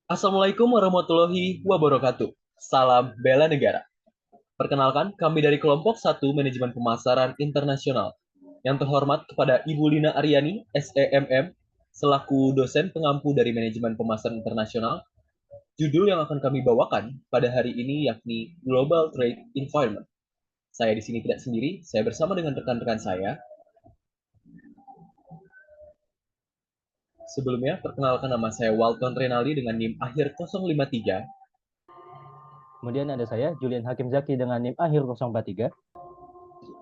Assalamualaikum warahmatullahi wabarakatuh. Salam bela negara. Perkenalkan, kami dari kelompok 1 Manajemen Pemasaran Internasional. Yang terhormat kepada Ibu Lina Aryani, SEMM, selaku dosen pengampu dari Manajemen Pemasaran Internasional. Judul yang akan kami bawakan pada hari ini yakni Global Trade Environment. Saya di sini tidak sendiri, saya bersama dengan rekan-rekan saya. Sebelumnya, perkenalkan nama saya Walton Renaldi dengan NIM akhir 053. Kemudian ada saya, Julian Hakim Zaki dengan NIM akhir 043.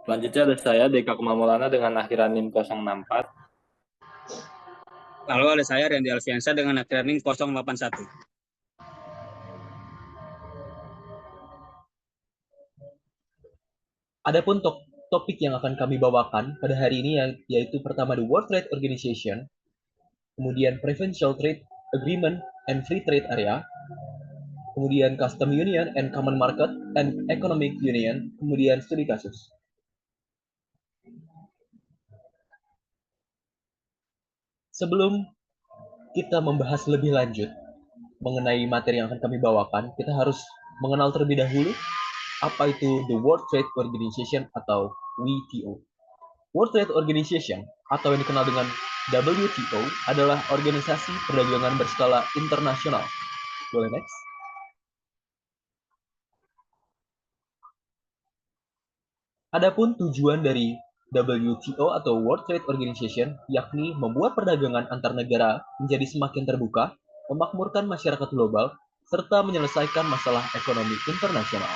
Selanjutnya ada saya, Deka Kumamulana dengan akhiran NIM 064. Lalu ada saya, Randy Alfiansa dengan akhiran NIM 081. Adapun topik yang akan kami bawakan pada hari ini yaitu pertama the World Trade Organization, kemudian Preferential Trade Agreement and Free Trade Area, kemudian Custom Union and Common Market and Economic Union, kemudian studi kasus. Sebelum kita membahas lebih lanjut mengenai materi yang akan kami bawakan, kita harus mengenal terlebih dahulu apa itu the World Trade Organization atau WTO. World Trade Organization atau yang dikenal dengan WTO adalah organisasi perdagangan berskala internasional. Boleh next? Adapun tujuan dari WTO atau World Trade Organization yakni membuat perdagangan antar negara menjadi semakin terbuka, memakmurkan masyarakat global, serta menyelesaikan masalah ekonomi internasional.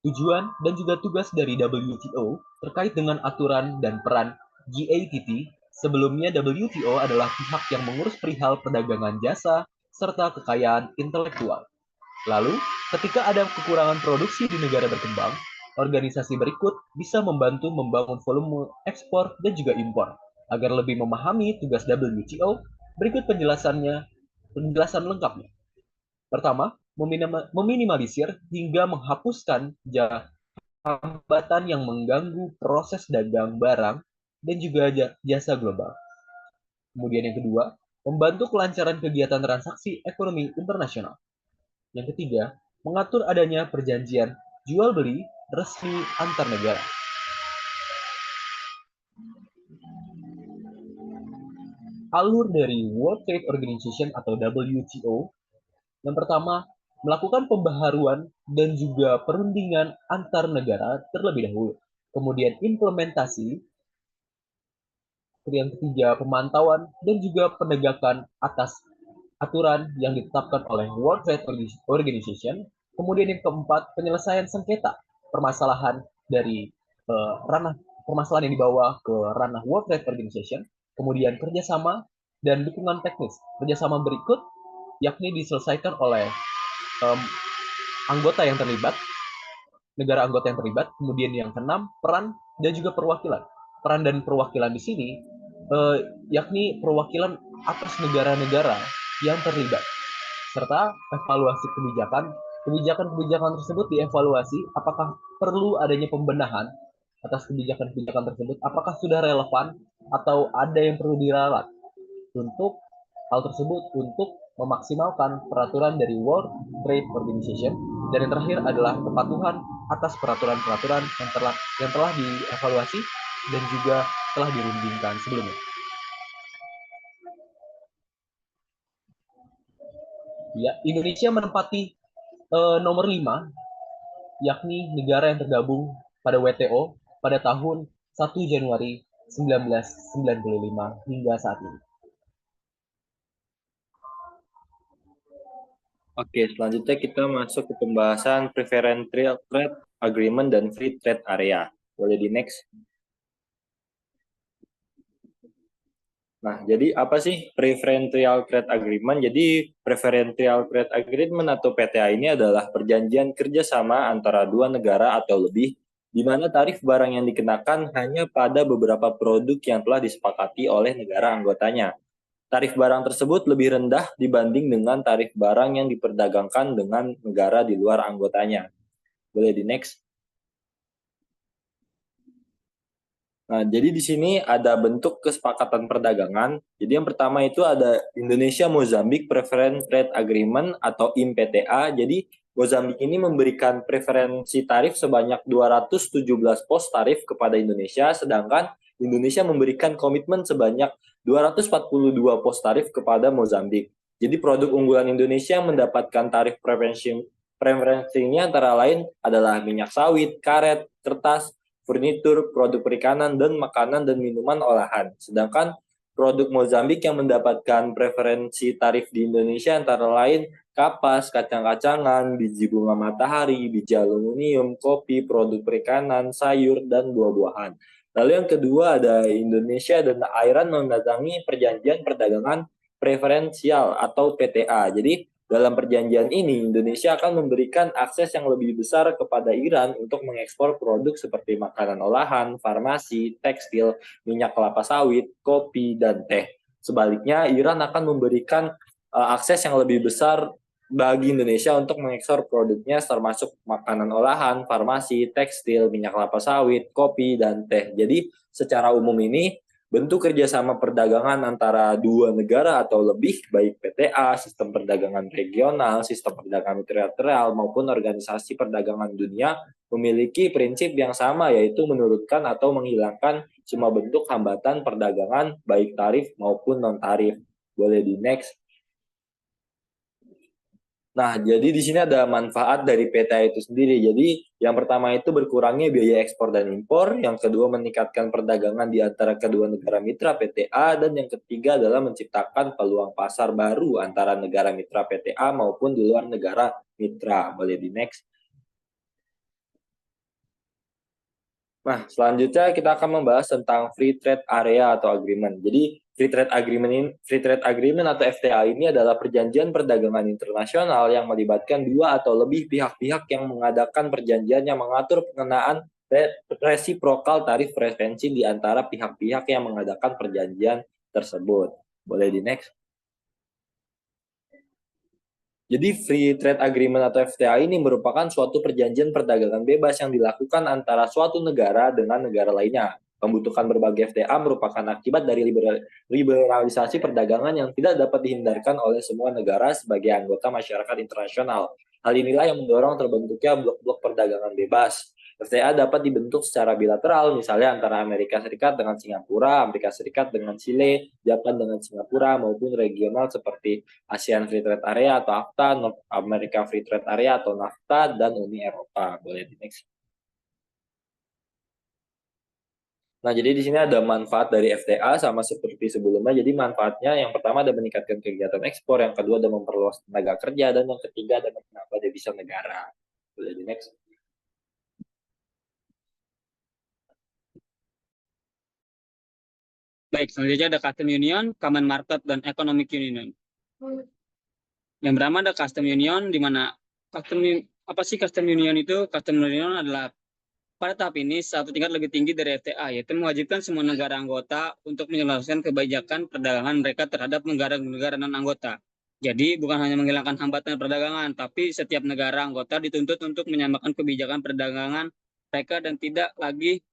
Tujuan dan juga tugas dari WTO terkait dengan aturan dan peran GATT. Sebelumnya WTO adalah pihak yang mengurus perihal perdagangan jasa serta kekayaan intelektual. Lalu, ketika ada kekurangan produksi di negara berkembang, organisasi berikut bisa membantu membangun volume ekspor dan juga impor. Agar lebih memahami tugas WTO, berikut penjelasan lengkapnya. Pertama, meminimalisir hingga menghapuskan hambatan yang mengganggu proses dagang barang dan juga jasa global. Kemudian yang kedua, membantu kelancaran kegiatan transaksi ekonomi internasional. Yang ketiga, mengatur adanya perjanjian jual beli resmi antar negara. Alur dari World Trade Organization atau WTO, yang pertama, melakukan pembaharuan dan juga perundingan antar negara terlebih dahulu. Kemudian implementasi. Yang ketiga, pemantauan dan juga penegakan atas aturan yang ditetapkan oleh World Trade Organization. Kemudian yang keempat, penyelesaian sengketa permasalahan dari ranah permasalahan yang dibawa ke ranah World Trade Organization. Kemudian kerjasama dan dukungan teknis. Kerjasama berikut yakni diselesaikan oleh anggota yang terlibat, negara anggota yang terlibat. Kemudian yang keenam, peran dan juga perwakilan. Peran dan perwakilan di sini yakni perwakilan atas negara-negara yang terlibat, serta evaluasi kebijakan tersebut dievaluasi apakah perlu adanya pembenahan atas kebijakan-kebijakan tersebut, apakah sudah relevan atau ada yang perlu diralat untuk hal tersebut untuk memaksimalkan peraturan dari World Trade Organization. Dan yang terakhir adalah kepatuhan atas peraturan-peraturan yang telah dievaluasi dan juga telah dirundingkan sebelumnya. Ya, Indonesia menempati nomor 5, yakni negara yang tergabung pada WTO pada tahun 1 Januari 1995 hingga saat ini. Oke, selanjutnya kita masuk ke pembahasan Preferential Trade Agreement dan Free Trade Area. Boleh di next. Nah, jadi apa sih Preferential Trade Agreement? Jadi Preferential Trade Agreement atau PTA ini adalah perjanjian kerjasama antara dua negara atau lebih, di mana tarif barang yang dikenakan hanya pada beberapa produk yang telah disepakati oleh negara anggotanya. Tarif barang tersebut lebih rendah dibanding dengan tarif barang yang diperdagangkan dengan negara di luar anggotanya. Boleh di next. Nah, jadi di sini ada bentuk kesepakatan perdagangan. Jadi yang pertama itu ada Indonesia-Mozambik Preference Trade Agreement atau IMPTA. Jadi Mozambik ini memberikan preferensi tarif sebanyak 217 pos tarif kepada Indonesia, sedangkan Indonesia memberikan komitmen sebanyak 242 pos tarif kepada Mozambik. Jadi produk unggulan Indonesia mendapatkan tarif preferensinya antara lain adalah minyak sawit, karet, kertas, furnitur, produk perikanan, dan makanan dan minuman olahan. Sedangkan produk Mozambik yang mendapatkan preferensi tarif di Indonesia antara lain kapas, kacang-kacangan, biji bunga matahari, biji aluminium, kopi, produk perikanan, sayur, dan buah-buahan. Lalu yang kedua ada Indonesia dan Iran menandatangani perjanjian perdagangan preferensial atau PTA. Jadi dalam perjanjian ini, Indonesia akan memberikan akses yang lebih besar kepada Iran untuk mengekspor produk seperti makanan olahan, farmasi, tekstil, minyak kelapa sawit, kopi, dan teh. Sebaliknya, Iran akan memberikan akses yang lebih besar bagi Indonesia untuk mengekspor produknya termasuk makanan olahan, farmasi, tekstil, minyak kelapa sawit, kopi, dan teh. Jadi secara umum ini bentuk kerjasama perdagangan antara dua negara atau lebih, baik PTA, sistem perdagangan regional, sistem perdagangan multilateral, maupun organisasi perdagangan dunia, memiliki prinsip yang sama, yaitu menurunkan atau menghilangkan semua bentuk hambatan perdagangan, baik tarif maupun non-tarif. Boleh di next. Nah, jadi di sini ada manfaat dari PTA itu sendiri. Jadi, yang pertama itu berkurangnya biaya ekspor dan impor, yang kedua meningkatkan perdagangan di antara kedua negara mitra PTA, dan yang ketiga adalah menciptakan peluang pasar baru antara negara mitra PTA maupun di luar negara mitra. Boleh di next. Nah, selanjutnya kita akan membahas tentang Free Trade Area atau Agreement. Jadi, Free Trade Agreement atau FTA ini adalah perjanjian perdagangan internasional yang melibatkan dua atau lebih pihak-pihak yang mengadakan perjanjian yang mengatur pengenaan resiprokal tarif preferensi di antara pihak-pihak yang mengadakan perjanjian tersebut. Boleh di next. Jadi Free Trade Agreement atau FTA ini merupakan suatu perjanjian perdagangan bebas yang dilakukan antara suatu negara dengan negara lainnya. Pembentukan berbagai FTA merupakan akibat dari liberalisasi perdagangan yang tidak dapat dihindarkan oleh semua negara sebagai anggota masyarakat internasional. Hal inilah yang mendorong terbentuknya blok-blok perdagangan bebas. FTA dapat dibentuk secara bilateral, misalnya antara Amerika Serikat dengan Singapura, Amerika Serikat dengan Chile, Jepang dengan Singapura, maupun regional seperti ASEAN Free Trade Area atau AFTA, North America Free Trade Area atau NAFTA, dan Uni Eropa. Boleh di next. Nah, jadi di sini ada manfaat dari FTA sama seperti sebelumnya. Jadi manfaatnya yang pertama ada meningkatkan kegiatan ekspor, yang kedua ada memperluas tenaga kerja, dan yang ketiga ada menambah devisa negara. Boleh di next. Baik, selanjutnya ada Custom Union, Common Market, dan Economic Union. Yang pertama ada Custom Union, di mana apa sih Custom Union itu? Custom Union adalah pada tahap ini satu tingkat lebih tinggi dari FTA, yaitu mewajibkan semua negara anggota untuk menjelaskan kebijakan perdagangan mereka terhadap negara-negara non-anggota. Jadi bukan hanya menghilangkan hambatan perdagangan, tapi setiap negara anggota dituntut untuk menyamakan kebijakan perdagangan mereka dan tidak lagi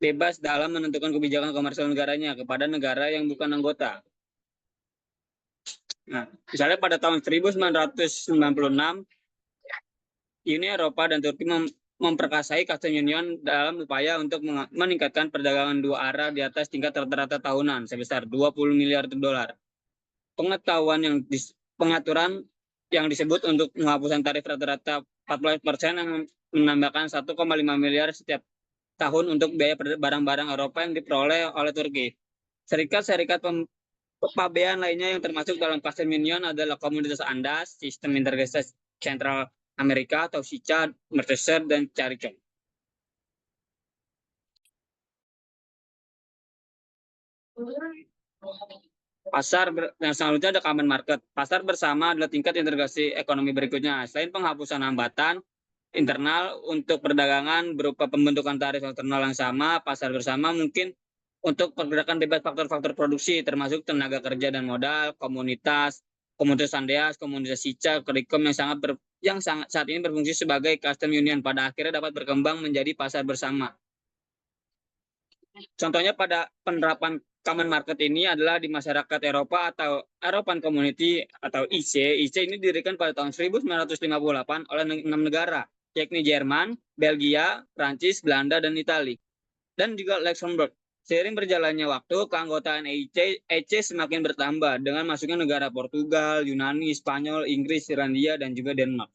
bebas dalam menentukan kebijakan komersial negaranya kepada negara yang bukan anggota. Nah, misalnya pada tahun 1996, Uni Eropa dan Turki memperkasai Custom Union dalam upaya untuk meningkatkan perdagangan dua arah di atas tingkat rata-rata tahunan sebesar 20 miliar dolar. Pengaturan yang disebut untuk penghapusan tarif rata-rata 14% yang menambahkan 1,5 miliar setiap tahun untuk biaya barang-barang Eropa yang diperoleh oleh Turki. Serikat-serikat pabean lainnya yang termasuk dalam Custom Union adalah Komunitas Andas, Sistem Integrasi Sentral Amerika atau SICA, Mercosur, dan CARICOM. Yang selanjutnya ada Common Market. Pasar bersama adalah tingkat integrasi ekonomi berikutnya. Selain penghapusan hambatan internal untuk perdagangan berupa pembentukan tarif eksternal yang sama, pasar bersama mungkin untuk pergerakan bebas faktor-faktor produksi, termasuk tenaga kerja dan modal, komunitas Andeas, komunitas SICA, CARICOM yang sangat yang saat ini berfungsi sebagai custom union pada akhirnya dapat berkembang menjadi pasar bersama. Contohnya pada penerapan common market ini adalah di masyarakat Eropa atau European Community atau IC. IC ini didirikan pada tahun 1958 oleh 6 negara, yakni Jerman, Belgia, Prancis, Belanda, dan Italia, dan juga Luxembourg. Seiring berjalannya waktu, keanggotaan EC semakin bertambah dengan masuknya negara Portugal, Yunani, Spanyol, Inggris, Irlandia, dan juga Denmark.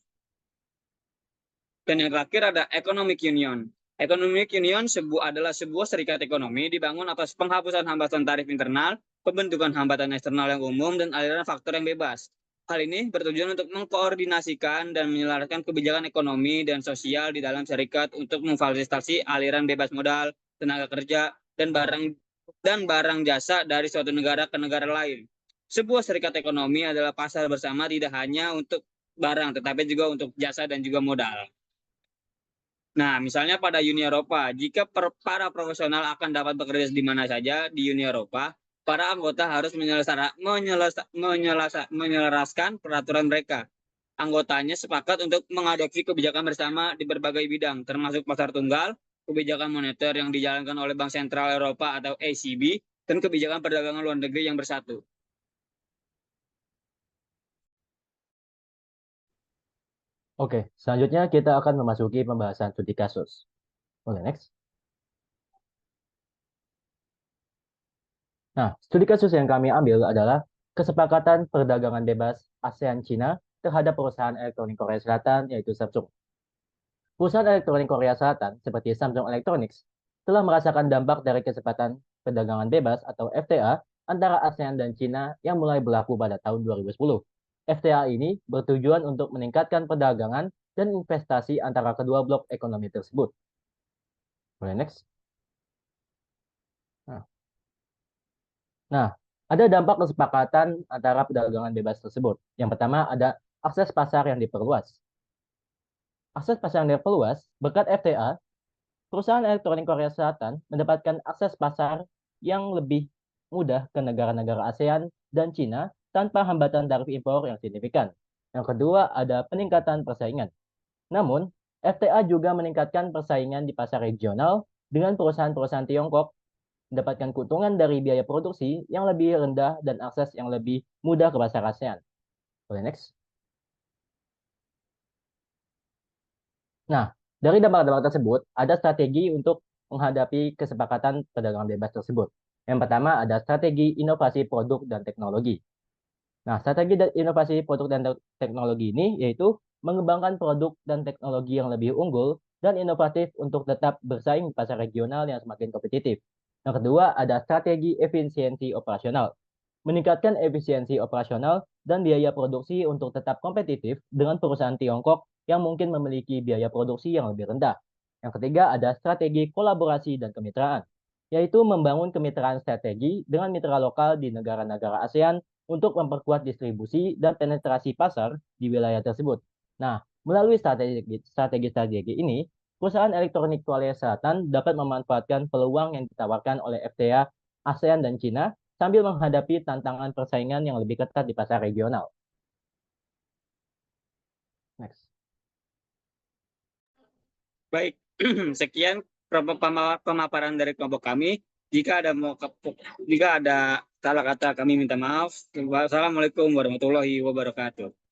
Dan yang terakhir ada Economic Union. Economic Union adalah sebuah serikat ekonomi dibangun atas penghapusan hambatan tarif internal, pembentukan hambatan eksternal yang umum, dan aliran faktor yang bebas. Hal ini bertujuan untuk mengkoordinasikan dan menyelaraskan kebijakan ekonomi dan sosial di dalam serikat untuk memfasilitasi aliran bebas modal, tenaga kerja, dan barang jasa dari suatu negara ke negara lain. Sebuah serikat ekonomi adalah pasar bersama tidak hanya untuk barang, tetapi juga untuk jasa dan juga modal. Nah, misalnya pada Uni Eropa, jika para profesional akan dapat bekerja di mana saja di Uni Eropa, para anggota harus menyelaraskan peraturan mereka. Anggotanya sepakat untuk mengadopsi kebijakan bersama di berbagai bidang, termasuk pasar tunggal, kebijakan moneter yang dijalankan oleh Bank Sentral Eropa atau ECB, dan kebijakan perdagangan luar negeri yang bersatu. Oke, selanjutnya kita akan memasuki pembahasan studi kasus. Oke, next. Nah, studi kasus yang kami ambil adalah kesepakatan perdagangan bebas ASEAN-China terhadap perusahaan elektronik Korea Selatan, yaitu Samsung. Perusahaan elektronik Korea Selatan, seperti Samsung Electronics, telah merasakan dampak dari kesepakatan perdagangan bebas atau FTA antara ASEAN dan China yang mulai berlaku pada tahun 2010. FTA ini bertujuan untuk meningkatkan perdagangan dan investasi antara kedua blok ekonomi tersebut. Boleh next. Nah, ada dampak kesepakatan antara perdagangan bebas tersebut. Yang pertama ada akses pasar yang diperluas. Akses pasar yang diperluas berkat FTA, perusahaan elektronik Korea Selatan mendapatkan akses pasar yang lebih mudah ke negara-negara ASEAN dan China tanpa hambatan tarif impor yang signifikan. Yang kedua, ada peningkatan persaingan. Namun, FTA juga meningkatkan persaingan di pasar regional dengan perusahaan-perusahaan Tiongkok mendapatkan keuntungan dari biaya produksi yang lebih rendah dan akses yang lebih mudah ke pasar ASEAN. Boleh next. Nah, dari dampak-dampak tersebut, ada strategi untuk menghadapi kesepakatan perdagangan bebas tersebut. Yang pertama ada strategi inovasi produk dan teknologi. Nah, strategi inovasi produk dan teknologi ini yaitu mengembangkan produk dan teknologi yang lebih unggul dan inovatif untuk tetap bersaing di pasar regional yang semakin kompetitif. Yang kedua, ada strategi efisiensi operasional. Meningkatkan efisiensi operasional dan biaya produksi untuk tetap kompetitif dengan perusahaan Tiongkok yang mungkin memiliki biaya produksi yang lebih rendah. Yang ketiga, ada strategi kolaborasi dan kemitraan, yaitu membangun kemitraan strategi dengan mitra lokal di negara-negara ASEAN untuk memperkuat distribusi dan penetrasi pasar di wilayah tersebut. Nah, melalui strategi ini, perusahaan elektronik Korea Selatan dapat memanfaatkan peluang yang ditawarkan oleh FTA, ASEAN, dan China sambil menghadapi tantangan persaingan yang lebih ketat di pasar regional. Next. Baik, sekian pemaparan dari kelompok kami. Jika ada salah kata kami minta maaf. Wassalamualaikum warahmatullahi wabarakatuh.